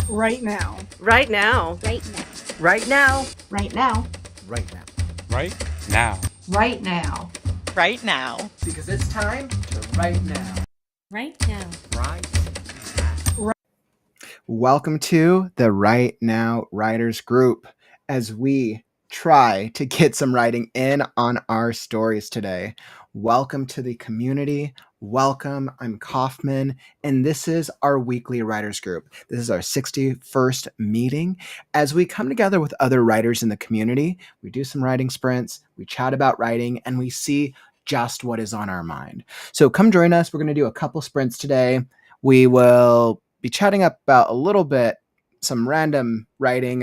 Right now. Right now. Right now. Right now. Right now. Right now. Right now. Right now. Right now. Because it's time to right now. Right now. Right now. Welcome to the Right Now Writers Group as we try to get some writing in on our stories today. Welcome to the community. Welcome. I'm Kaufman, and this is our weekly writers group. This is our 61st meeting. As we come together with other writers in the community, we do some writing sprints, we chat about writing, and we see just what is on our mind. So come join us. We're going to do a couple sprints today. We will be chatting about a little bit some random writing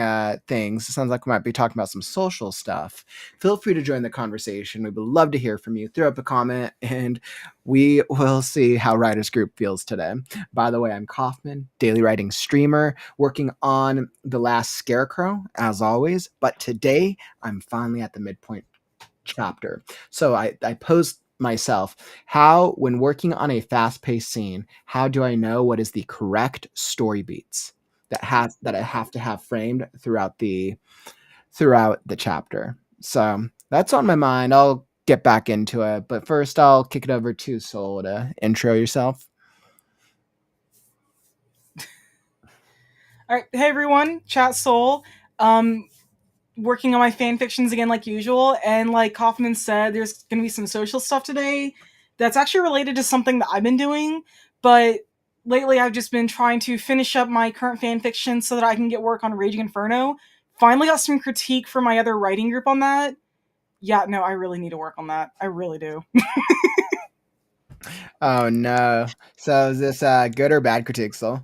things. It sounds like we might be talking about some social stuff. Feel free to join the conversation. We would love to hear from you. Throw up a comment and we will see how Writers Group feels today. By the way, I'm Kaufman, daily writing streamer, working on The Last Scarecrow, as always. But today, I'm finally at the midpoint chapter. So I posed myself, how, when working on a fast-paced scene, how do I know what is the correct story beats that I have to have framed throughout the chapter? So that's on my mind. I'll get back into it, but first I'll kick it over to Soul to intro yourself. All right, hey everyone, Chat Soul. Working on my fan fictions again like usual, and like Kaufman said, there's going to be some social stuff today that's actually related to something that I've been doing, but lately I've just been trying to finish up my current fan fiction so that I can get work on Raging Inferno. Finally got some critique from my other writing group on that. Yeah, no, I really need to work on that. I really do. Oh no. So is this good or bad critique, Soul?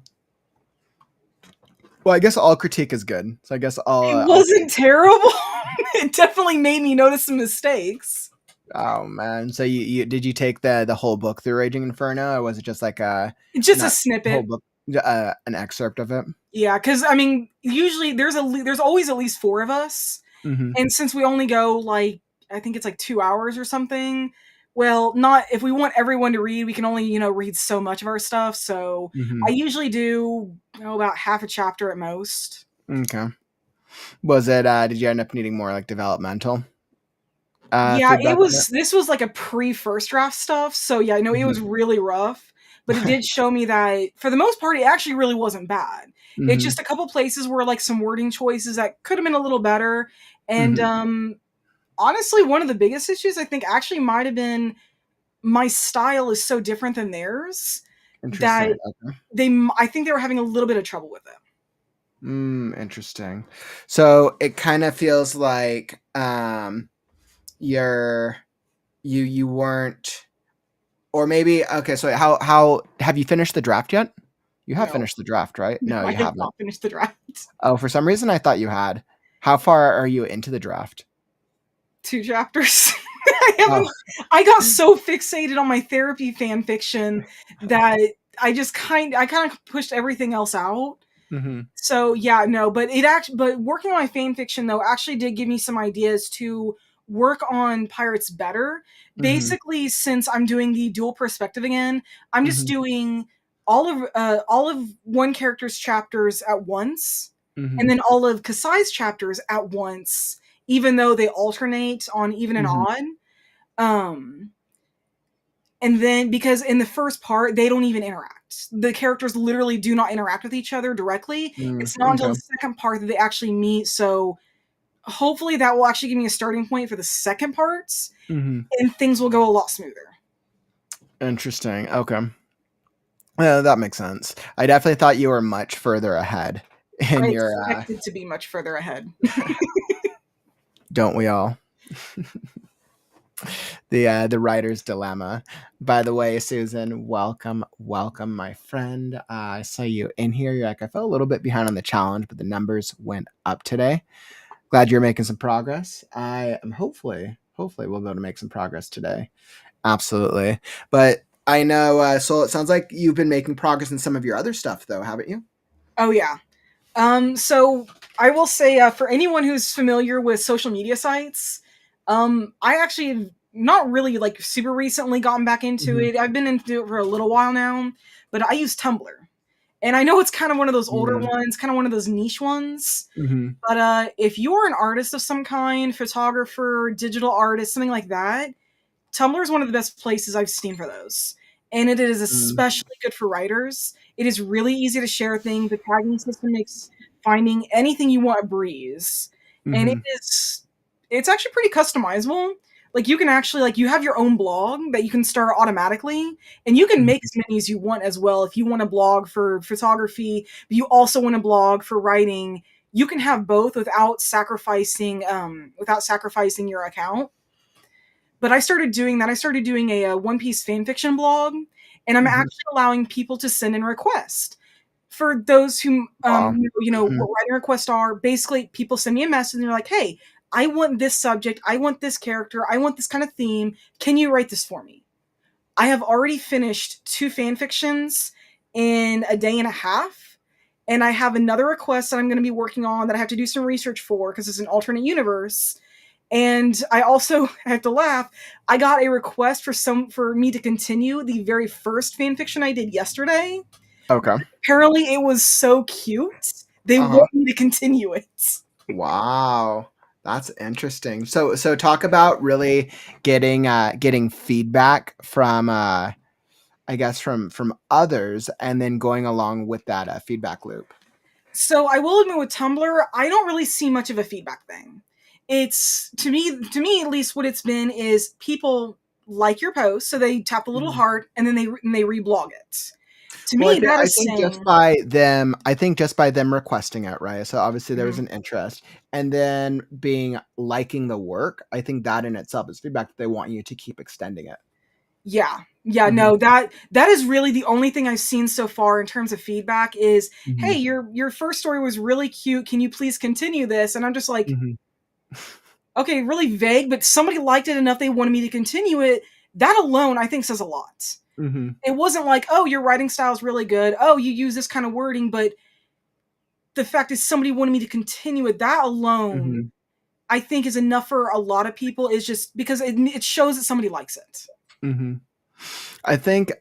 Well, I guess all critique is good. So I guess all... It wasn't terrible. It definitely made me notice some mistakes. Oh man! So you did you take the whole book through Raging Inferno, or was it just like a snippet, whole book, an excerpt of it? Yeah, because I mean, usually there's always at least 4 of us, and since we only go like I think it's like 2 hours or something. Well, not if we want everyone to read, we can only read so much of our stuff. So I usually do about half a chapter at most. Okay. Was it? Did you end up needing more like developmental? Yeah, this was like a pre-first draft stuff. So yeah, I know it was really rough, but it did show me that for the most part, it actually really wasn't bad. It's just a couple places where like some wording choices that could have been a little better, and honestly, one of the biggest issues I think actually might have been my style is so different than theirs that I think they were having a little bit of trouble with it. Interesting. So it kind of feels like you weren't, or maybe okay. So how have you finished the draft yet? You have finished the draft, right? No, you haven't. Not finished the draft. Oh, for some reason I thought you had. How far are you into the draft? 2 chapters. I got so fixated on my therapy fan fiction that I kind of pushed everything else out. So yeah, no, but working on my fan fiction though actually did give me some ideas to work on pirates better. Basically, since I'm doing the dual perspective again, I'm just doing all of one character's chapters at once, and then all of Kasai's chapters at once, even though they alternate on even and odd. And then because in the first part they don't even interact. The characters literally do not interact with each other directly. It's not until the second part that they actually meet. So hopefully that will actually give me a starting point for the second parts, and things will go a lot smoother. Interesting. Okay. That makes sense. I definitely thought you were much further ahead. I expected to be much further ahead. Don't we all? The writer's dilemma. By the way, Susan, welcome, my friend. I saw you in here. You're like, I felt a little bit behind on the challenge, but the numbers went up today. Glad you're making some progress. I am hopefully we'll be able to make some progress today. Absolutely. But I know, so it sounds like you've been making progress in some of your other stuff, though, haven't you? Oh, yeah. So I will say, for anyone who's familiar with social media sites, I actually have not really like super recently gotten back into it. I've been into it for a little while now, but I use Tumblr. And I know it's kind of one of those older Yeah. ones, kind of one of those niche ones. Mhm. But if you're an artist of some kind, photographer, digital artist, something like that, Tumblr is one of the best places I've seen for those. And it is Mm. especially good for writers. It is really easy to share things. The tagging system makes finding anything you want a breeze. And Mhm. it's actually pretty customizable. Like you can actually like you have your own blog that you can start automatically, and you can make Mhm. as many as you want as well. If you want to blog for photography, but you also want to blog for writing, you can have both without sacrificing your account. But I started doing that. I started doing a One Piece fan fiction blog, and I'm Mhm. actually allowing people to send in requests. For those who Wow. what Mhm. writing requests are, basically people send me a message and they're like, "Hey, I want this subject, I want this character, I want this kind of theme. Can you write this for me?" I have already finished 2 fan fictions in a day and a half, and I have another request that I'm going to be working on that I have to do some research for because it's an alternate universe. And I also I have to laugh. I got a request for me to continue the very first fan fiction I did yesterday. Okay. Apparently, it was so cute. They Uh-huh. want me to continue it. Wow. That's interesting. So talk about really getting feedback from I guess from others and then going along with that feedback loop. So I will admit with Tumblr, I don't really see much of a feedback thing. It's to me at least what it's been is people like your post, so they tap the little Mhm. heart and then they reblog it. To Well, me, that I is think just saying, by them I think just by them requesting it, right? So obviously there was mhm, an interest, and then liking the work, I think that in itself is feedback that they want you to keep extending it. yeah, yeah, Mhm. no, that is really the only thing I've seen so far in terms of feedback is, hey, Mhm. your first story was really cute. Can you please continue this? And I'm just like, Mhm. okay, really vague, but somebody liked it enough they wanted me to continue it. That alone, I think, says a lot. Mhm. It wasn't like, oh, your writing style is really good. Oh, you use this kind of wording, but the fact is somebody wanted me to continue it. That alone, Mhm. I think, is enough for a lot of people. Is just because it shows that somebody likes it. Mhm. I think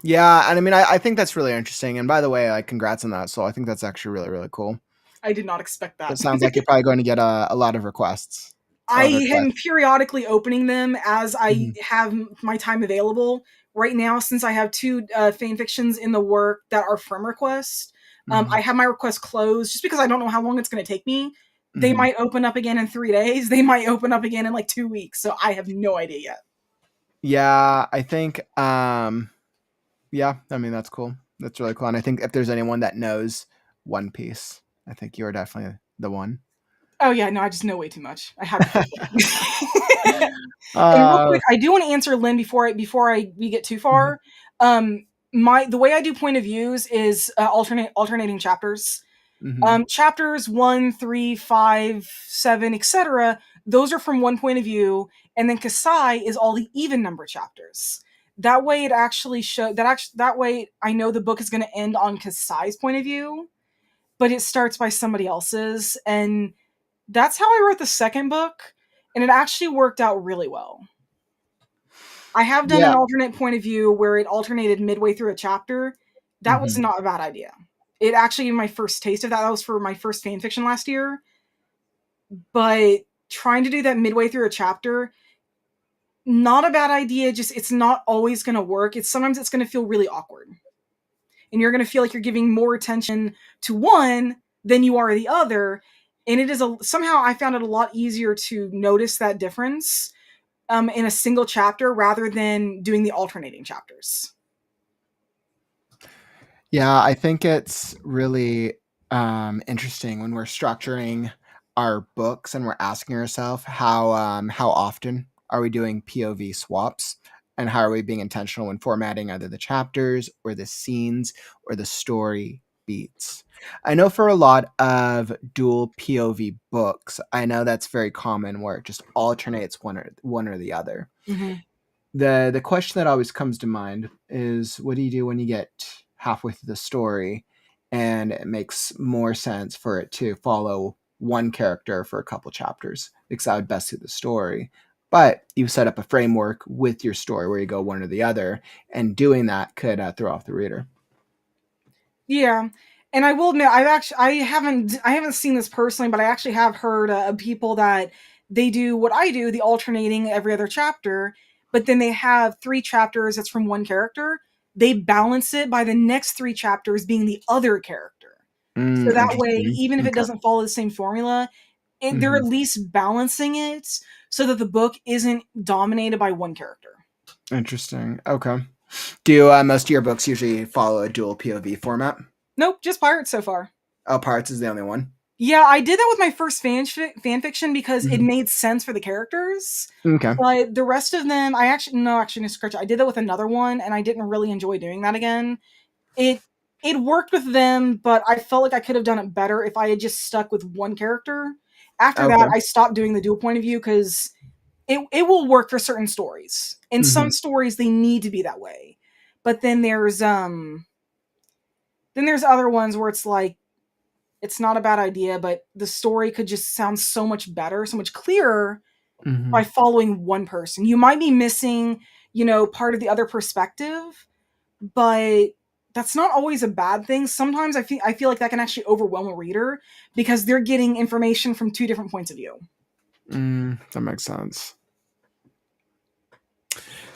yeah, and I mean I think that's really interesting. And by the way, like congrats on that. So I think that's actually really, really cool. I did not expect It that. sounds like you're probably going to get a lot of requests. A I lot of am requests. periodically opening them as I Mhm. have my time available. Right now, since I have 2 fan fictions in the work that are from requests, I Mhm. have my request closed just because I don't know how long it's going to take me. They Mhm. might open up again in 3 days. They might open up again in like 2 weeks. So I have no idea yet. Yeah, I think yeah, I mean that's cool. That's really cool. And I think if there's anyone that knows One Piece, I think you're definitely the one. Oh yeah, no, I just know way too much. I have to feel bad. And real uh quick, I do want to answer Lynn before I we get too mhm. far. My the way I do point of views is alternating chapters. Mhm. Chapters 1, 3, 5, 7, etc. Those are from one point of view, and then Kasai is all the even number chapters. That way, it actually show that actually that way I know the book is going to end on Kasai's point of view, but it starts by somebody else's, and that's how I wrote the second book, and it actually worked out really well. I have done Yeah. an alternate point of view where it alternated midway through a chapter. That was Mhm. not a bad idea. It actually my first taste of that. That was for my first fan fiction last year. But trying to do that midway through a chapter, not a bad idea. Just it's not always going to work. Sometimes it's going to feel really awkward, and you're going to feel like you're giving more attention to one than you are the other. And it is somehow I found it a lot easier to notice that difference in a single chapter rather than doing the alternating chapters. Yeah, I think it's really interesting when we're structuring our books and we're asking ourselves how often are we doing POV swaps, and how are we being intentional when formatting either the chapters or the scenes or the story beats. I know for a lot of dual POV books, I know that's very common where it just alternates one or the other. Mhm. The question that always comes to mind is, what do you do when you get halfway through the story and it makes more sense for it to follow one character for a couple chapters because that would best suit the story, but you set up a framework with your story where you go one or the other, and doing that could throw off the reader. Yeah, and I will admit I haven't seen this personally, but I actually have heard of people that they do what I do, the alternating every other chapter, but then they have 3 chapters that's from one character. They balance it by the next 3 chapters being the other character. So that way, Interesting. even if it Okay. doesn't follow the same formula, they're Hmm. at least balancing it so that the book isn't dominated by one character. Interesting. Okay. Do most of your books usually follow a dual POV format? Nope, just pirates so far. Oh, Pirates is the only one. Yeah, I did that with my first fan fiction because it Mhm. made sense for the characters. Okay. But the rest of them, I actually no, actually, no, scratch. I did that with another one, and I didn't really enjoy doing that again. It it worked with them, but I felt like I could have done it better if I had just stuck with one character. After that, Okay. I stopped doing the dual point of view because it will work for certain stories. In Hmm. some stories, they need to be that way. But then there's other ones where it's like it's not a bad idea, but the story could just sound so much better, so much clearer by Hmm. following one person. You might be missing, part of the other perspective, but that's not always a bad thing. Sometimes I feel like that can actually overwhelm a reader because they're getting information from 2 different points of view. That makes sense.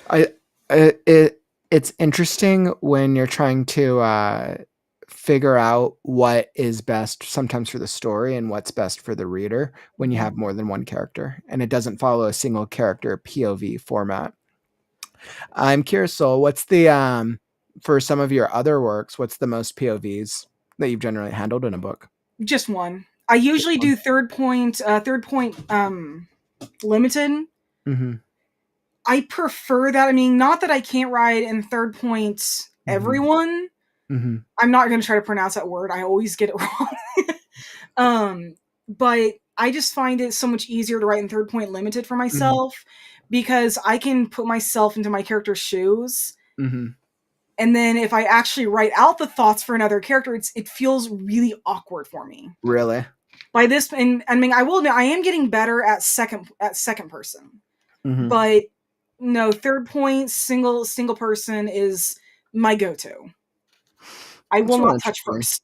I it's interesting when you're trying to figure out what is best sometimes for the story and what's best for the reader when you have Mhm. more than one character and it doesn't follow a single character POV format. I'm curious, so what's the for some of your other works, what's the most POVs that you've generally handled in a book? Just one. I Just usually one. do third point limited. Mhm. I prefer that. I mean, not that I can't write in third point Mhm. everyone. Mhm. I'm not going to try to pronounce that word. I always get it wrong. um, but I just find it so much easier to write in third point limited for Mhm. myself because I can put myself into my character's shoes. Mhm. And then if I actually write out the thoughts for another character, it feels really awkward for me. Really? By this, and I mean, I will admit I am getting better at second person, Mhm. but no, third point single person is my go-to. I will That's really not touch interesting. first.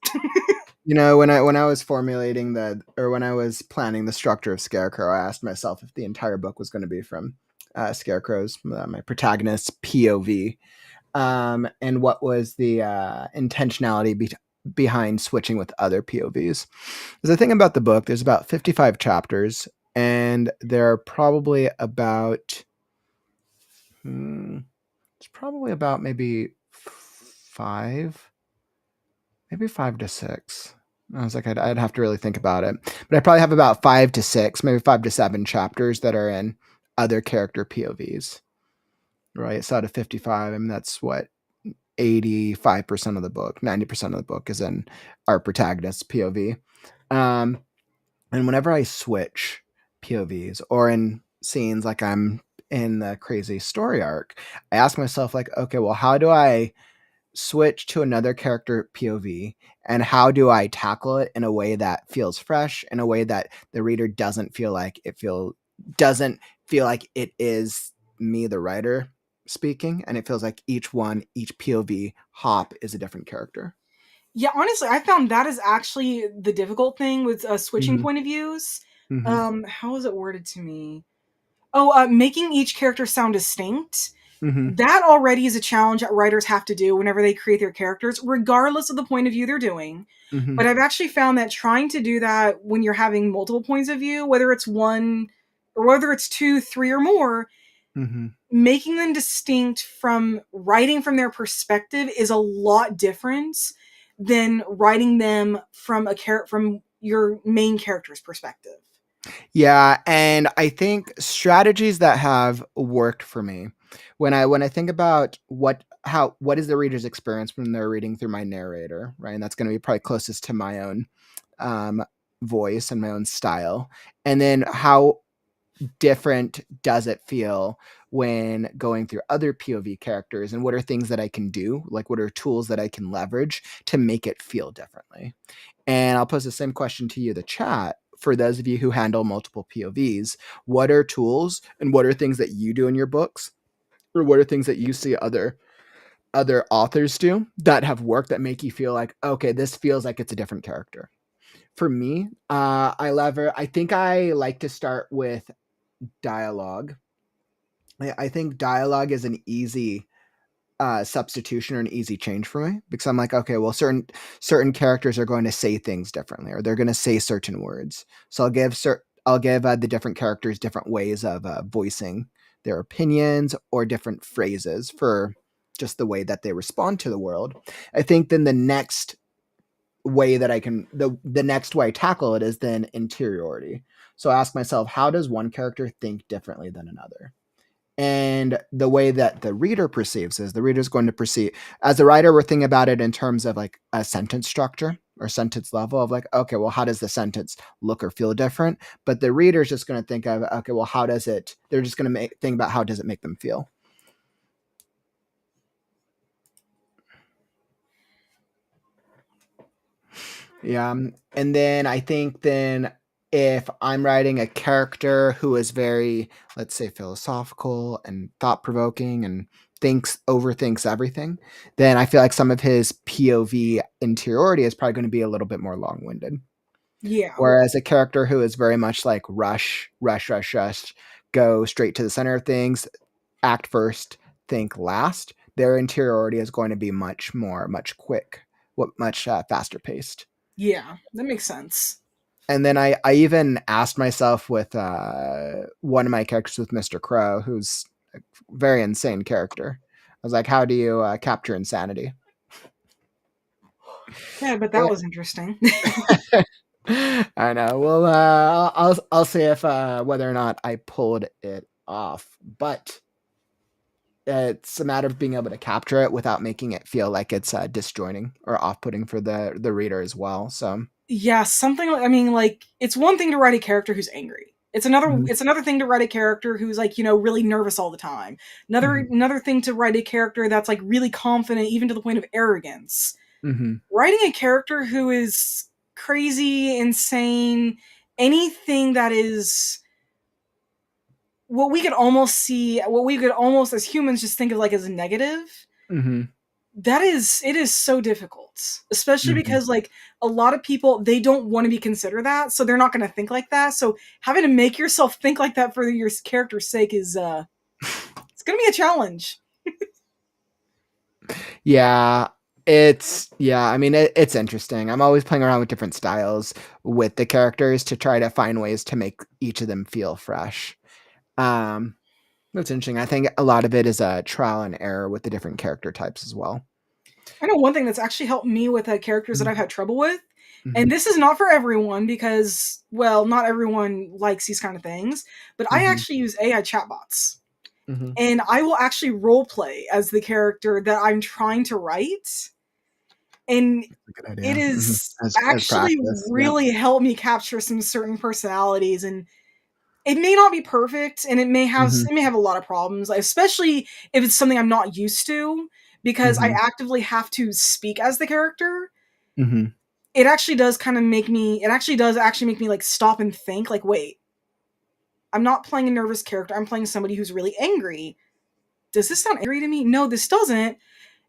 When I was formulating when I was planning the structure of Scarecrow, I asked myself if the entire book was going to be from Scarecrow's my protagonist's POV, and what was the intentionality behind switching with other POVs. Because the thing about the book, there's about 55 chapters, and there are probably about hmm, it's probably about five maybe 5 to 6. I was like, I'd have to really think about it, but I probably have about 5 to 6, maybe 5 to 7 chapters that are in other character POVs. Right, so out of 55, I mean that's what 85% of the book, 90% of the book is in our protagonist's POV. Um, and whenever I switch POVs or in scenes like I'm in the crazy story arc, I ask myself like, okay, well, how do I switch to another character POV and how do I tackle it in a way that feels fresh, in a way that the reader doesn't feel like it is me the writer speaking and it feels like each POV hop is a different character. Yeah, honestly, I found that is actually the difficult thing with switching Mhm. point of views. Mhm. How is it worded to me? Oh, making each character sound distinct. Mhm. That already is a challenge that writers have to do whenever they create their characters, regardless of the point of view they're doing. But Mhm. I've actually found that trying to do that when you're having multiple points of view, whether it's one or whether it's two, three, or more, Mhm. making them distinct from writing from their perspective is a lot different than writing them from your main character's perspective. Yeah, and I think strategies that have worked for me when I think about what is the reader's experience when they're reading through my narrator, right? And that's going to be probably closest to my own um, voice and my own style, and then how different does it feel when going through other POV characters, and what are things that I can do, like what are tools that I can leverage to make it feel differently. And I'll pose the same question to you, the chat. For those of you who handle multiple POVs, what are tools and what are things that you do in your books, or what are things that you see other other authors do that have work that make you feel like, okay, this feels like it's a different character. For me, I think I like to start with dialogue. I think dialogue is an easy substitution or an easy change for me, because I'm like, okay, well, certain characters are going to say things differently, or they're going to say certain words. So I'll give the different characters different ways of voicing their opinions or different phrases for just the way that they respond to the world. I think then the next way that the next way I tackle it is then interiority. So I ask myself, how does one character think differently than another? And the way that the reader perceives is the reader's going to perceive, as a writer, we're thinking about it in terms of like a sentence structure or sentence level of like, okay, well, how does the sentence look or feel different? But the reader's just going to think of, okay, well, they're just going to think about how does it make them feel? Yeah. And then I think then if I'm writing a character who is very, let's say, philosophical and thought provoking and overthinks everything, then I feel like some of his POV interiority is probably going to be a little bit more long winded. Yeah. Whereas a character who is very much like rush, go straight to the center of things, act first, think last, their interiority is going to be much faster paced. Yeah, that makes sense. And then I even asked myself with one of my characters with Mr. Crow, who's a very insane character. I was like, how do you capture insanity? Yeah, but that was interesting. I know. Well, I'll see if whether or not I pulled it off, but it's a matter of being able to capture it without making it feel like it's disjointing or off-putting for the reader as well. So Yeah, something I mean, like, it's one thing to write a character who's angry. Mhm. It's another thing to write a character who's like, really nervous all the time. Mhm. Another thing to write a character that's like really confident even to the point of arrogance. Mhm. Writing a character who is crazy, insane, anything that is what we could almost as humans just think of like as a negative. Mhm. It is so difficult, especially Mhm. because like a lot of people, they don't want to be considered that, so they're not going to think like that. So having to make yourself think like that for your character's sake is it's going to be a challenge. Yeah, I mean it's interesting. I'm always playing around with different styles with the characters to try to find ways to make each of them feel fresh. Um that's interesting. I think a lot of it is a trial and error with the different character types as well. I know one thing that's actually helped me with characters that Mhm. I've had trouble with, and Mhm. this is not for everyone because, well, not everyone likes these kind of things, but I Mhm. actually use AI chatbots. Mhm. And I will actually role play as the character that I'm trying to write. And That's a good idea. it Mhm. is As actually practice. Yep. really helped me capture some certain personalities, and it may not be perfect and Mhm. it may have a lot of problems, like, especially if it's something I'm not used to, because I Mhm. actively have to speak as the character. Mhm. It actually does actually make me like stop and think like, wait, I'm not playing a nervous character. I'm playing somebody who's really angry. Does this sound angry to me? No, this doesn't.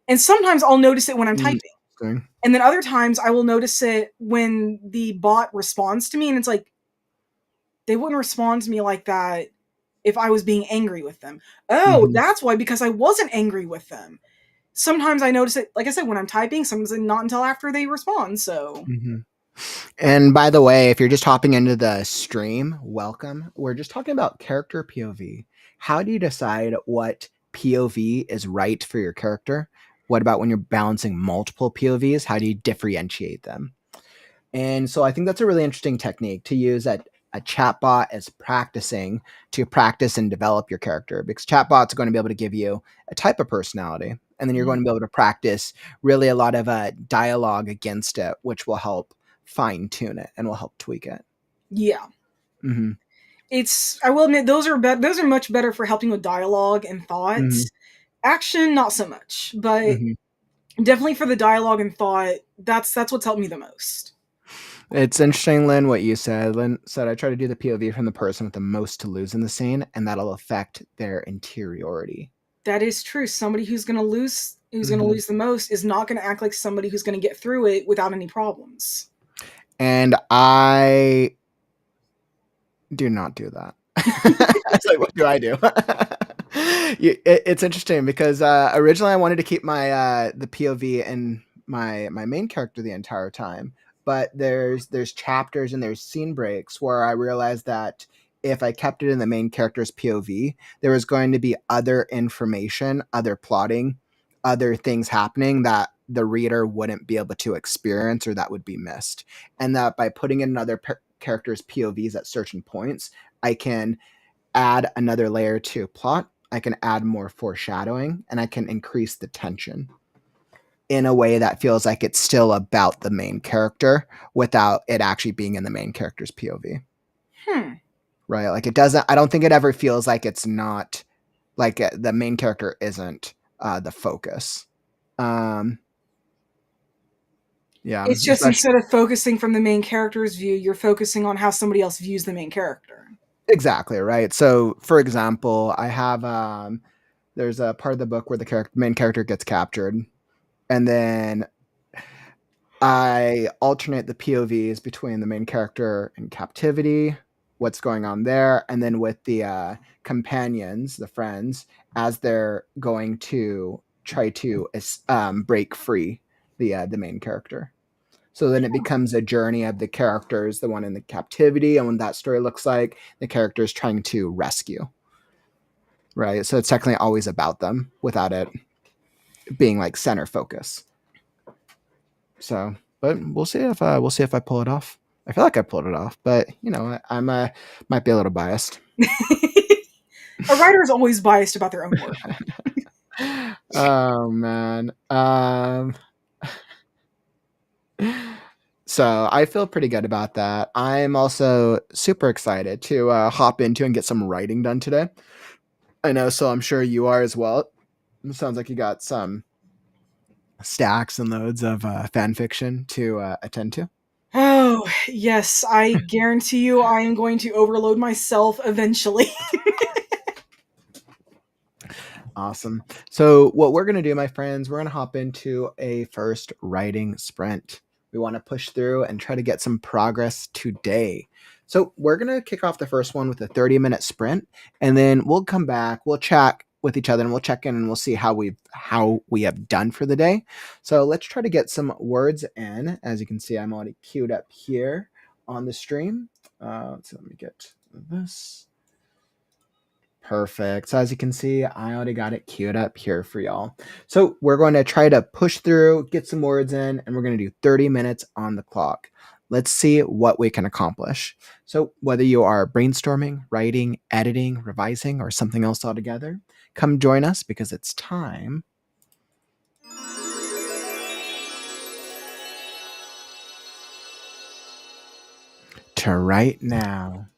And sometimes I'll notice it when I'm typing. Interesting. And then other times I will notice it when the bot responds to me, and it's like, they wouldn't respond to me like that if I was being angry with them. Oh, Mhm. that's why, because I wasn't angry with them. Sometimes I notice it, like I said, when I'm typing, sometimes not until after they respond. So, Mhm. And by the way, if you're just hopping into the stream, welcome. We're just talking about character POV. How do you decide what POV is right for your character? What about when you're balancing multiple POVs? How do you differentiate them? And so I think that's a really interesting technique to use at a chatbot as practicing to practice and develop your character, because chatbots are going to be able to give you a type of personality. And then you're going to be able to practice really a lot of dialogue against it, which will help fine tune it and will help tweak it. yeah. Mm-hmm. I will admit, those are much better for helping with dialogue and Mm-hmm. thoughts. Action, not so much, but Mm-hmm. definitely for the dialogue and thought, that's what's helped me the most. It's interesting, Lynn, what you said. Lynn said, I try to do the POV from the person with the most to lose in the scene, and that'll affect their interiority. That is true. Somebody who's going to lose who's going to lose the most is not going to act like somebody who's going to get through it without any problems. And I do not do that. It's like, what do I do? It's interesting because originally I wanted to keep my the POV and my main character the entire time, but there's chapters and there's scene breaks where I realized that if I kept it in the main character's POV, there was going to be other information, other plotting, other things happening that the reader wouldn't be able to experience or that would be missed. And that by putting in another character's POVs at certain points, I can add another layer to plot. I can add more foreshadowing, and I can increase the tension in a way that feels like it's still about the main character without it actually being in the main character's POV. Right? Like it doesn't, I don't think it ever feels like it's not, like the main character isn't the focus. Yeah. It's just instead of focusing from the main character's view, you're focusing on how somebody else views the main character. Exactly, right? So, for example, I have there's a part of the book where the main character gets captured, and then I alternate the POVs between the main character in captivity, what's going on there, and then with the companions, the friends, as they're going to try to break free the main character. So then it becomes a journey of the characters, the one in the captivity, and what that story looks like, the characters trying to rescue. Right? So it's technically always about them without it being like center focus. So, but we'll see if I pull it off. I feel like I pulled it off, but you know, I'm might be a little biased. A writer is always biased about their own work. Oh man. So I feel pretty good about that. I'm also super excited to hop into and get some writing done today. I know, so I'm sure you are as well. It sounds like you got some stacks and loads of fan fiction to attend to. Oh, yes, I guarantee you I am going to overload myself eventually. Awesome. So what we're going to do, my friends, we're going to hop into a first writing sprint. We want to push through and try to get some progress today. So we're going to kick off the first one with a 30-minute sprint, and then we'll come back, we'll chat with each other, and we'll check in and we'll see how we have done for the day. So let's try to get some words in. As you can see, I'm already queued up here on the stream. So let me get this. Perfect. So as you can see, I already got it queued up here for y'all. So we're going to try to push through, get some words in, and we're going to do 30 minutes on the clock. Let's see what we can accomplish. So whether you are brainstorming, writing, editing, revising, or something else altogether, come join us because it's time to write now.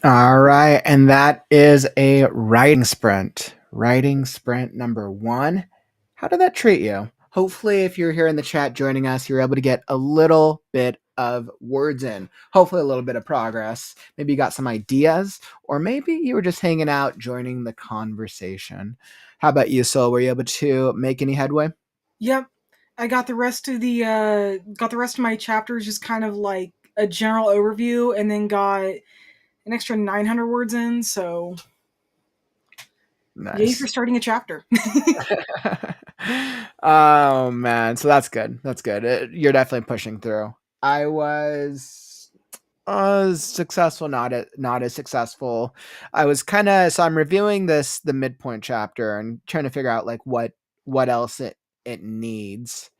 All right, and that is a writing sprint. Writing sprint number 1. How did that treat you? Hopefully, if you're here in the chat joining us, you're able to get a little bit of words in. Hopefully, a little bit of progress. Maybe you got some ideas, or maybe you were just hanging out, joining the conversation. How about you, Sol? Were you able to make any headway? Yep. I got the rest of my chapters just kind of like a general overview, and then got an extra 900 words in, so yay for Nice. starting a chapter. Oh man, so that's good. That's good. You're definitely pushing through. I was successful, not as successful. I was kind of so I'm reviewing the midpoint chapter and trying to figure out like what else it needs,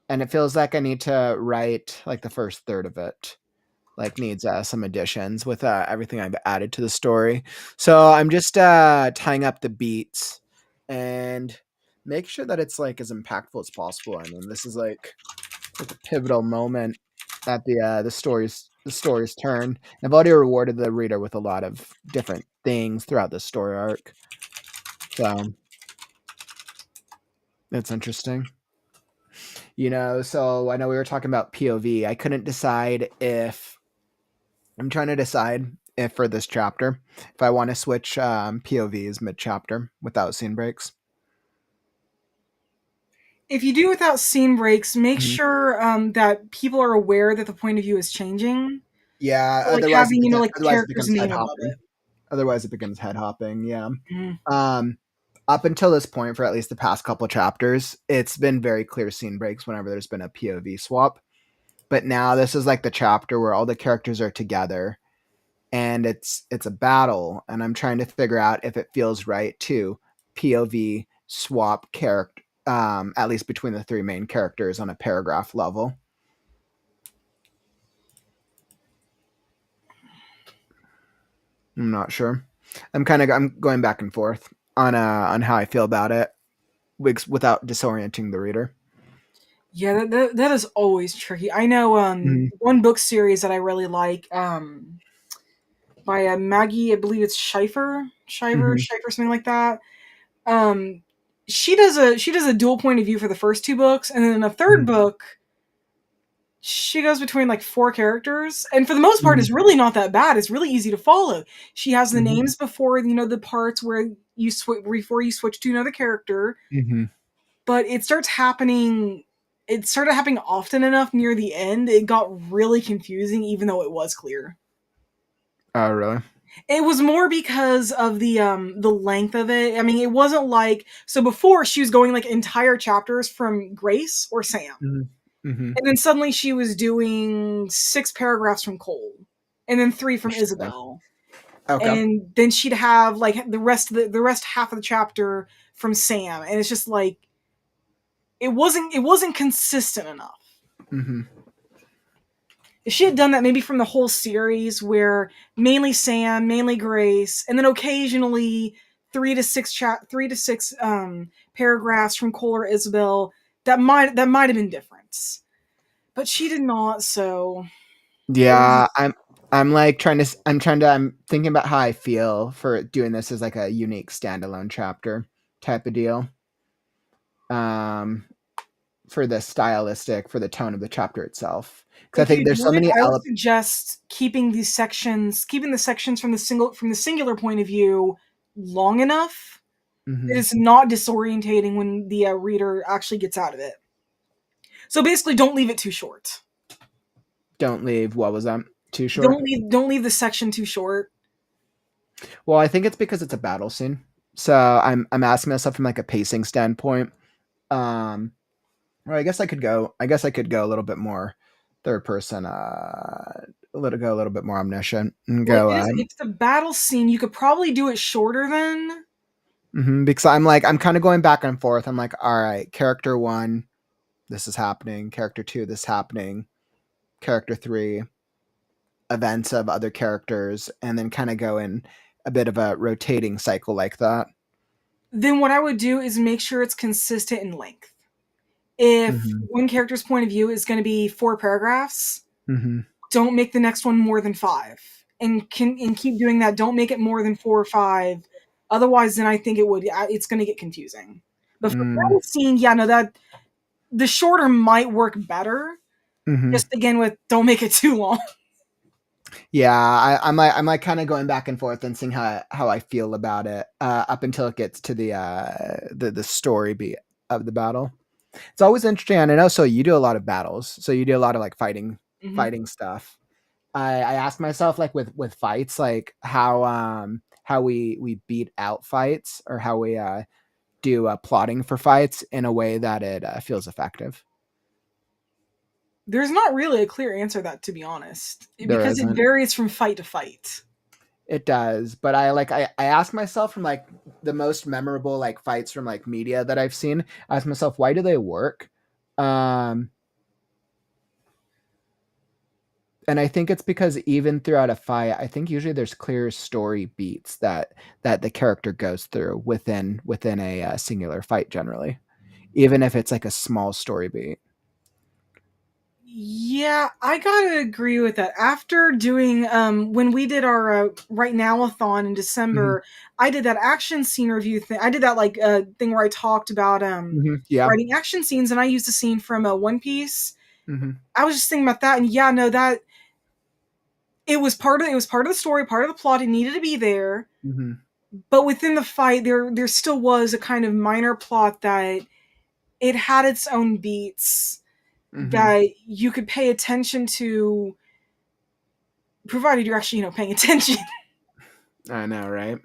and it feels like I need to write like the first third of it. Like needs some additions with everything I've added to the story. So I'm just tying up the beats and make sure that it's like as impactful as possible. I mean, this is like a pivotal moment at the story's turn. And I've already rewarded the reader with a lot of different things throughout the story arc. So it's interesting. So I know we were talking about POV. I couldn't decide if I'm trying to decide if for this chapter, if I want to switch POVs mid chapter without scene breaks. If you do without scene breaks, make Mhm. sure that people are aware that the point of view is changing. Yeah, So, like having, like the otherwise it character's becomes head name above hopping. Otherwise it becomes head hopping. Yeah. it. Mhm. Up until this point, for at least the past couple chapters, it's been very clear scene breaks whenever there's been a POV swap. But now this is like the chapter where all the characters are together and it's a battle, and I'm trying to figure out if it feels right to POV swap character, at least between the three main characters on a paragraph level. I'm not sure. I'm going back and forth on how I feel about it without disorienting the reader. Yeah, that is always tricky. I know Mhm. one book series that I really like, by Maggie, I believe it's Mhm. Schiffer, something like that. Um, she does a dual point of view for the first two books, and then in the third Mhm. book, she goes between like four characters, and for the most part, it's Mhm. really not that bad. It's really easy to follow. She has the Mhm. names before the parts where you switch before you switch to another character, Mhm. but it starts happening. It started happening often enough near the end. It got really confusing, even though it was clear. Oh, really? It was more because of the length of it. I mean, it wasn't like so before she was going like entire chapters from Grace or Sam. Mhm. Mhm. And then suddenly she was doing 6 paragraphs from Cole and then 3 from Interesting. Isabel. Okay. And then she'd have like the rest half of the chapter from Sam, and it's just like it wasn't consistent enough. Mhm. If she had done that maybe from the whole series where mainly Sam, mainly Grace, and then occasionally 3 to 6 paragraphs from Cole or Isabel, that might have been different. But she did not, so it Yeah, was I'm thinking about how I feel for doing this as like a unique standalone chapter type of deal. Um, for the for the tone of the chapter itself. Because I if think you there's do so it, many I would suggest keeping the sections from the singular point of view long enough that Mhm. it's not disorientating when the reader actually gets out of it. So basically, don't leave it too short. Don't leave, what was that? Too short? Don't leave the section too short. Well, I think it's because it's a battle scene. So I'm asking myself from like a pacing standpoint. Um, or I guess I could go a little bit more third person, go a little bit more omniscient and Well, go if it's a battle scene, you could probably do it shorter then. because I'm kind of going back and forth. I'm like, all right, character one, this is happening. Character two, this is happening. Character three, events of other characters, and then kind of go in a bit of a rotating cycle like that. Then what I would do is make sure it's consistent in length. If Hmm. one character's point of view is going to be 4 paragraphs, Hmm. don't make the next one more than 5. and keep doing that. Don't make it more than 4 or 5. Otherwise, then I think it's going to get confusing. But for battle scene, yeah, no, that the shorter might work better. Just again with don't make it too long. Yeah, I'm like kind of going back and forth and seeing how I feel about it up until it gets to the story beat of the battle. It's always interesting, and I know. So you do a lot of battles, so you do a lot of like fighting stuff. I ask myself like with fights, like how we beat out fights or how we do plotting for fights in a way that it feels effective. There's not really a clear answer to that, to be honest, There because it isn't. varies from fight to fight. It does, but I ask myself from like the most memorable like fights from like media that I've seen. I ask myself, why do they work? And I think it's because even throughout a fight, I think usually there's clear story beats that the character goes through within a singular fight. Generally, even if it's like a small story beat. Yeah, I gotta agree with that. After doing when we did our right now-a-thon in December, I did that action scene review thing. I did that like thing where I talked about Yeah. writing action scenes, and I used a scene from One Piece. Mm-hmm. I was just thinking about that, and yeah, no, that it was part of the story, part of the plot. It needed to be there, Mm-hmm. but within the fight, there still was a kind of minor plot that it had its own beats that you could pay attention to, provided you're actually paying attention. I know, right?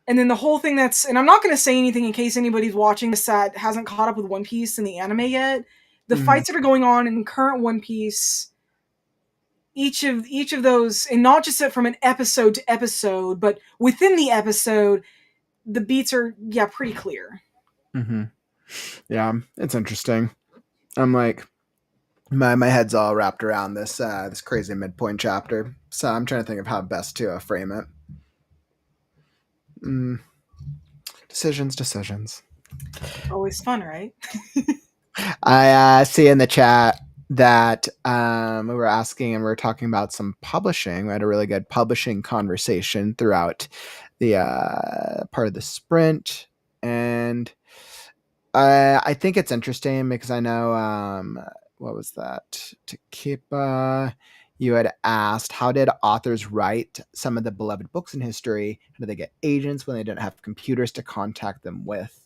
And then the whole thing and I'm not going to say anything in case anybody's watching this that hasn't caught up with One Piece in the anime yet. The fights that are going on in current One Piece, each of those, and not just from an episode to episode, but within the episode, the beats are pretty clear. Yeah, it's interesting. I'm like, my head's all wrapped around this this crazy midpoint chapter, so I'm trying to think of how best to frame it. Decisions. Always fun, right? I see in the chat that we were asking and we were talking about some publishing. We had a really good publishing conversation throughout the part of the sprint, and I think it's interesting because I know what was that? To keep you had asked, how did authors write some of the beloved books in history? How did they get agents when they didn't have computers to contact them with?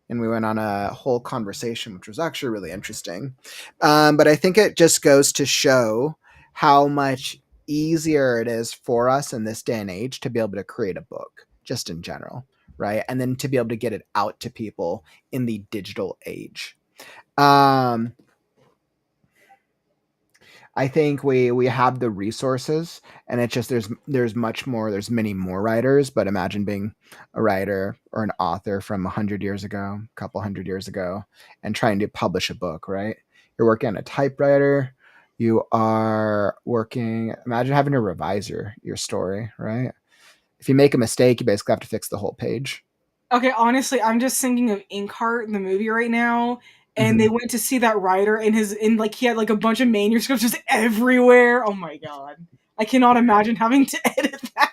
And we went on a whole conversation, which was actually really interesting. But I think it just goes to show how much easier it is for us in this day and age to be able to create a book, just in general, right? And then to be able to get it out to people in the digital age. I think we have the resources, and it's just there's much more. There's many more writers, but imagine being a writer or an author from 100 years ago, a couple hundred years ago, and trying to publish a book. Right? You're working on a typewriter. You are working. Imagine having to revise your story. Right? If you make a mistake, you basically have to fix the whole page. Okay, honestly, I'm just thinking of Inkheart, the movie right now, and they went to see that writer and like he had like a bunch of manuscripts just everywhere. Oh my god. I cannot imagine having to edit that.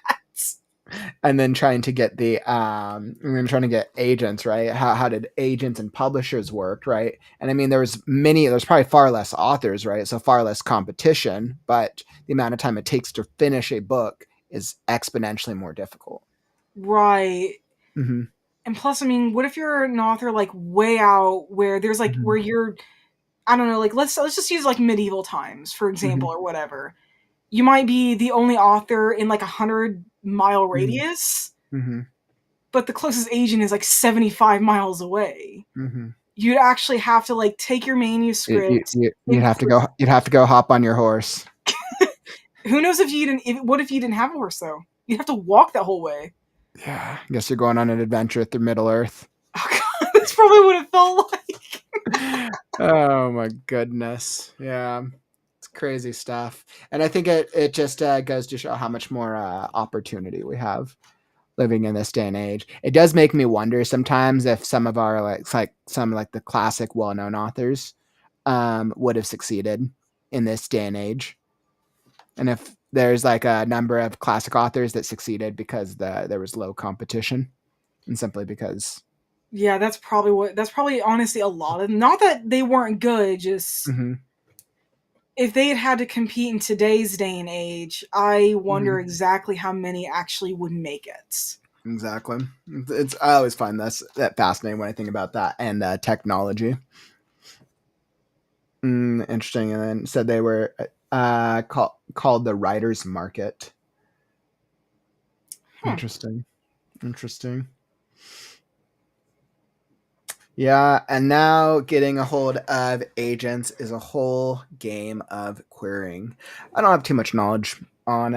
And then trying to get trying to get agents, right? How did agents and publishers work, right? And I mean, there's probably far less authors, right? So far less competition, but the amount of time it takes to finish a book is exponentially more difficult. Right. And plus, I mean, what if you're an author like way out where there's like where you're, I don't know, like let's just use like medieval times, for example, or whatever. You might be the only author in like 100-mile radius, but the closest agent is like 75 miles away. You'd actually have to like take your manuscript. You'd have to go. You'd have to go hop on your horse. Who knows if you didn't? What if you didn't have a horse though? You'd have to walk that whole way. Yeah, I guess you're going on an adventure through Middle Earth. Oh god, that's probably what it felt like. Oh my goodness. Yeah. It's crazy stuff. And I think it just goes to show how much more opportunity we have living in this day and age. It does make me wonder sometimes if some of our like the classic well-known authors would have succeeded in this day and age. And if there's like a number of classic authors that succeeded because there was low competition, and simply because. Yeah, that's probably honestly a lot of, not that they weren't good, just Mm-hmm. if they had to compete in today's day and age, I wonder Mm-hmm. exactly how many actually would make it. Exactly. I always find that fascinating when I think about that and technology. Interesting. And then said they were called the writers' market. Huh. Interesting. Interesting. Yeah, and now getting a hold of agents is a whole game of querying. I don't have too much knowledge on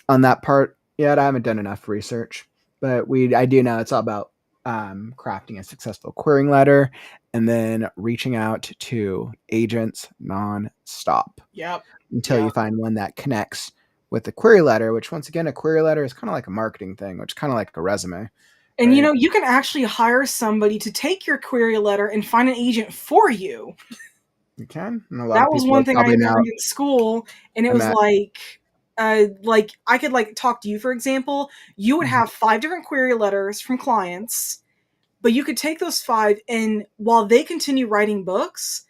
that part yet. I haven't done enough research, but I do know it's all about crafting a successful querying letter and then reaching out to agents non-stop Yep. until Yeah. you find one that connects with the query letter. Which, once again, a query letter is kind of like a marketing thing, which is kind of like a resume, And right? you can actually hire somebody to take your query letter and find an agent for you. You can. And a lot That of was people one are thing I probably now. learned in school, and it I was met. like I could like talk to you, for example. You would Mhm, have 5 different query letters from clients, but you could take those 5, and while they continue writing books,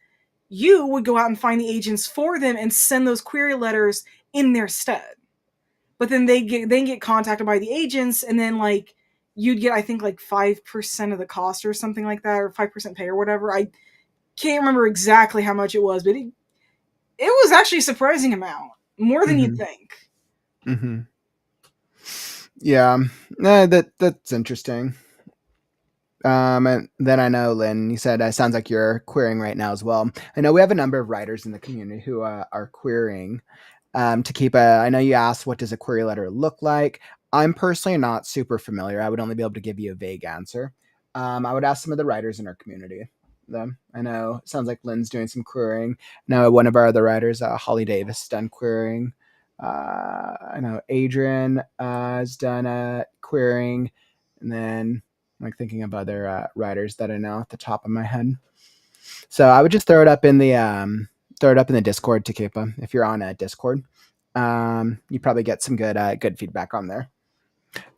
you would go out and find the agents for them and send those query letters in their stead. But then they get contacted by the agents, and then like you'd get, I think, like 5% of the cost or something like that, or 5% pay or whatever. I can't remember exactly how much it was, but it was actually a surprising amount, more than you'd mhm, think. mhm. Yeah, that's interesting. And then I know, Lynn, you said sounds like you're querying right now as well. I know we have a number of writers in the community who are querying. To keep I know you asked, what does a query letter look like? I'm personally not super familiar. I would only be able to give you a vague answer. I would ask some of the writers in our community. Them. I know it sounds like Lynn's doing some querying. Now, one of our other writers, Holly Davis, done querying. I know Adrian has done querying, and then like thinking of other writers that I know off the top of my head. So I would just throw it up in the Discord, Takipa, if you're on a Discord. You probably get some good feedback on there.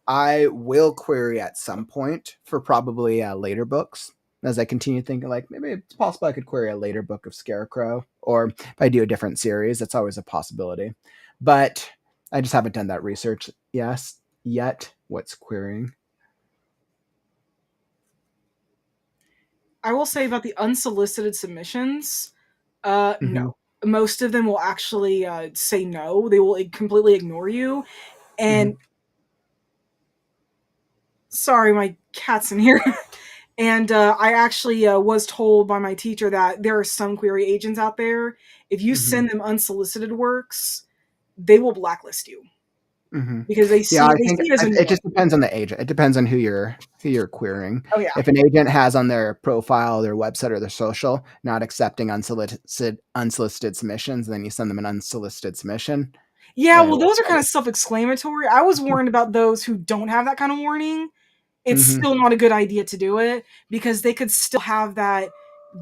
I will query at some point for probably later books, as I continue thinking like maybe it's possible I could query a later book of Scarecrow, or if I do a different series, that's always a possibility. But I just haven't done that research yet. What's querying? I will say about the unsolicited submissions, no. Mm-hmm. Most of them will actually say no. They will completely ignore you. Mm-hmm. And sorry, my cat's in here. And I actually was told by my teacher that there are some query agents out there. If you Mm-hmm. send them unsolicited works, they will blacklist you Mm-hmm. because they Yeah, see I they think see it as it annoying. just depends on the agent. It depends on who you're querying. Oh yeah. If an agent has on their profile, their website, or their social not accepting unsolicited submissions, then you send them an unsolicited submission. Yeah, Then well, those are kind of self-explanatory. I was warned about those who don't have that kind of warning. It's mm-hmm, still not a good idea to do it because they could still have that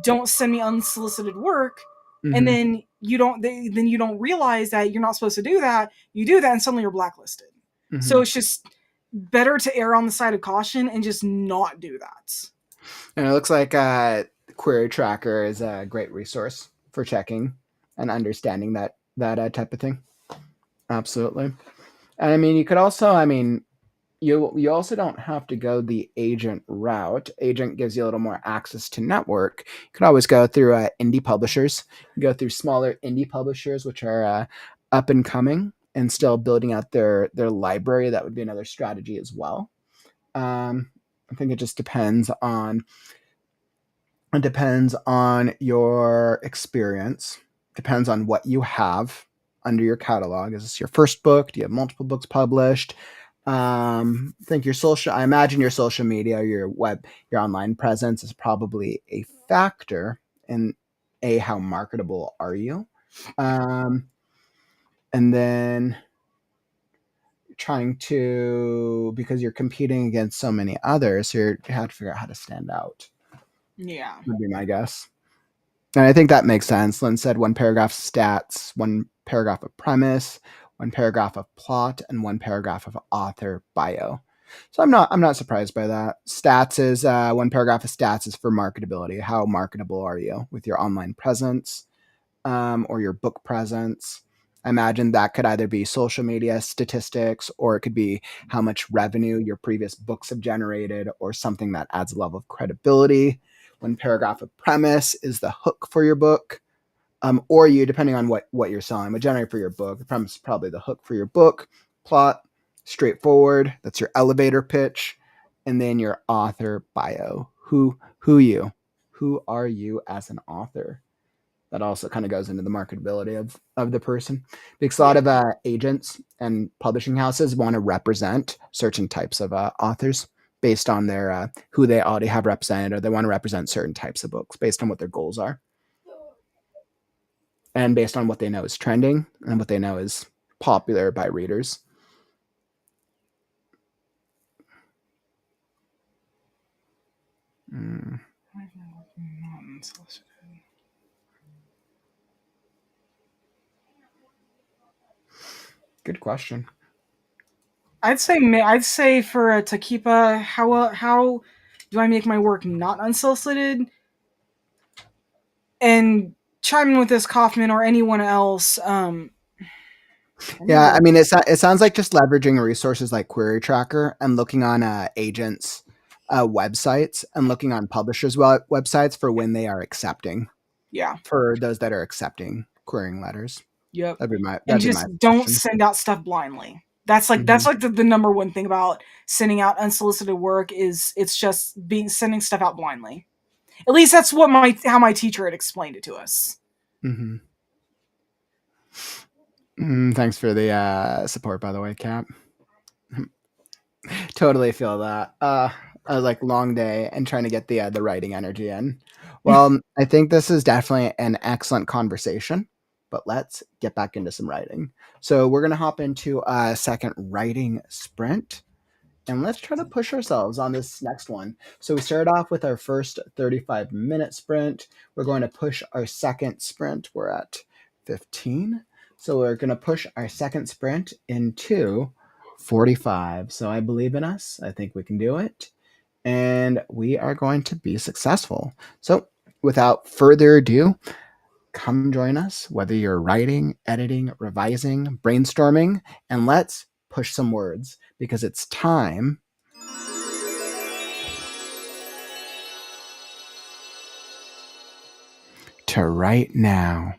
"don't send me unsolicited work," and mm-hmm, then you don't realize that you're not supposed to do that. You do that, and suddenly you're blacklisted. mm-hmm. So it's just better to err on the side of caution and just not do that. And it looks like Query Tracker is a great resource for checking and understanding that type of thing. Absolutely. And I mean, you could also, I mean, you also don't have to go the agent route. Agent gives you a little more access to network. You can always go through indie publishers. You go through smaller indie publishers, which are up and coming and still building out their library. That would be another strategy as well. I think it just depends on your experience. Depends on what you have under your catalog. Is this your first book? Do you have multiple books published? I imagine your social media, your online presence is probably a factor in how marketable are you, um, and then trying to, because you're competing against so many others, so you have to figure out how to stand out. Yeah. Would be my guess. And I think that makes sense. Lynn said one paragraph stats, one paragraph of premise, one paragraph of plot, and one paragraph of author bio. So I'm not surprised by that. Stats is one paragraph of stats is for marketability. How marketable are you with your online presence or your book presence? I imagine that could either be social media statistics, or it could be how much revenue your previous books have generated, or something that adds a level of credibility. One paragraph of premise is the hook for your book, or you, depending on what you're selling, but generally for your book, the premise is probably the hook for your book. Plot, straightforward. That's your elevator pitch, and then your author bio. Who are you as an author? That also kind of goes into the marketability of the person, because a lot of agents and publishing houses want to represent certain types of authors based on their who they already have represented, or they want to represent certain types of books based on what their goals are, and based on what they know is trending and what they know is popular by readers. Good question. I'd say for to keep how do I make my work not unsolicited? And chime in with this, Kaufman, or anyone else. Yeah, I mean, it sounds like just leveraging resources like Query Tracker and looking on agents' websites and looking on publishers' websites for when they are accepting. Yeah. For those that are accepting querying letters. Yep. That'd just don't send out stuff blindly. That's like the number one thing about sending out unsolicited work is it's just sending stuff out blindly. At least that's what how my teacher had explained it to us. Mm-hmm. Thanks for the support, by the way, Cap. Totally feel that. A long day and trying to get the writing energy in. Well, I think this is definitely an excellent conversation, but let's get back into some writing. So we're going to hop into a second writing sprint, and let's try to push ourselves on this next one. So we started off with our first 35-minute sprint. We're going to push our second sprint. We're at 15. So we're going to push our second sprint into 45. So I believe in us. I think we can do it. And we are going to be successful. So without further ado, come join us, whether you're writing, editing, revising, brainstorming, and let's push some words, because it's time to write now.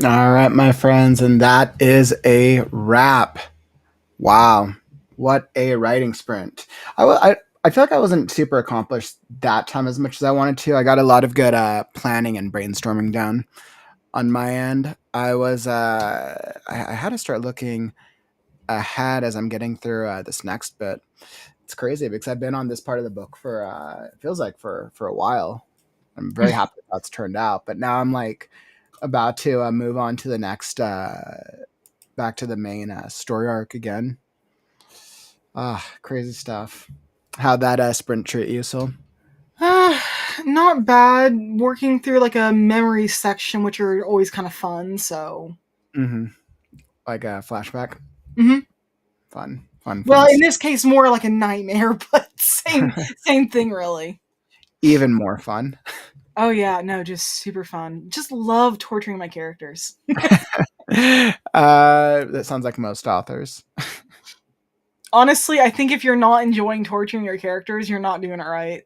All right, my friends, and that is a wrap. Wow, what a writing sprint! I feel like I wasn't super accomplished that time as much as I wanted to. I got a lot of good planning and brainstorming done on my end. I had to start looking ahead as I'm getting through this next bit. It's crazy because I've been on this part of the book for it feels like for a while. I'm very happy with how it's turned out, but now I'm like about to move on to the next back to the main story arc again. Crazy stuff. How'd that sprint treat you, so? Not bad. Working through like a memory section, which are always kind of fun. So, Like a flashback. Mhm. Fun. Well, in this case, more like a nightmare, but same thing, really. Even more fun. Oh yeah, no, just super fun. Just love torturing my characters. That sounds like most authors. Honestly, I think if you're not enjoying torturing your characters, you're not doing it right.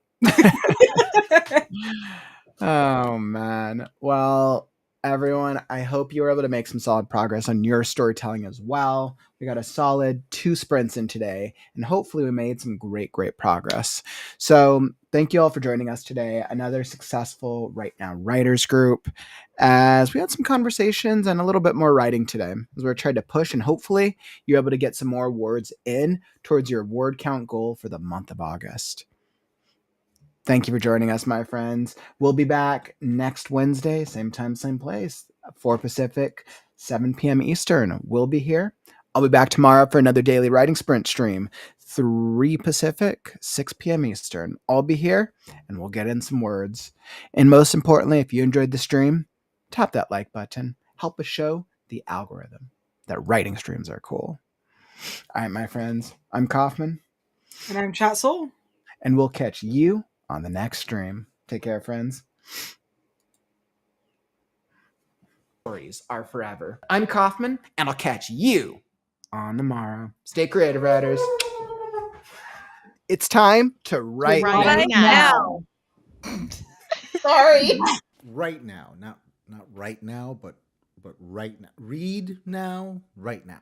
Oh man. Well, everyone, I hope you were able to make some solid progress on your storytelling as well. We got a solid 2 sprints in today, and hopefully we made some great progress. So thank you all for joining us today. Another successful Right Now Writers Group, as we had some conversations and a little bit more writing today, as we're trying to push, and hopefully you're able to get some more words in towards your word count goal for the month of August. Thank you for joining us, my friends. We'll be back next Wednesday, same time, same place, 4 Pacific, 7 p.m. Eastern. We'll be here. I'll be back tomorrow for another daily writing sprint stream, 3 Pacific, 6 p.m. Eastern. I'll be here, and we'll get in some words. And most importantly, if you enjoyed the stream, tap that like button. Help us show the algorithm that writing streams are cool. All right, my friends, I'm Kaufman. And I'm Chat Soul. And we'll catch you on the next stream. Take care, friends. Stories are forever. I'm Kaufman, and I'll catch you on the morrow. Stay creative, writers. It's time to write Right now. Sorry. Right now, not right now, but right now. Read now, right now.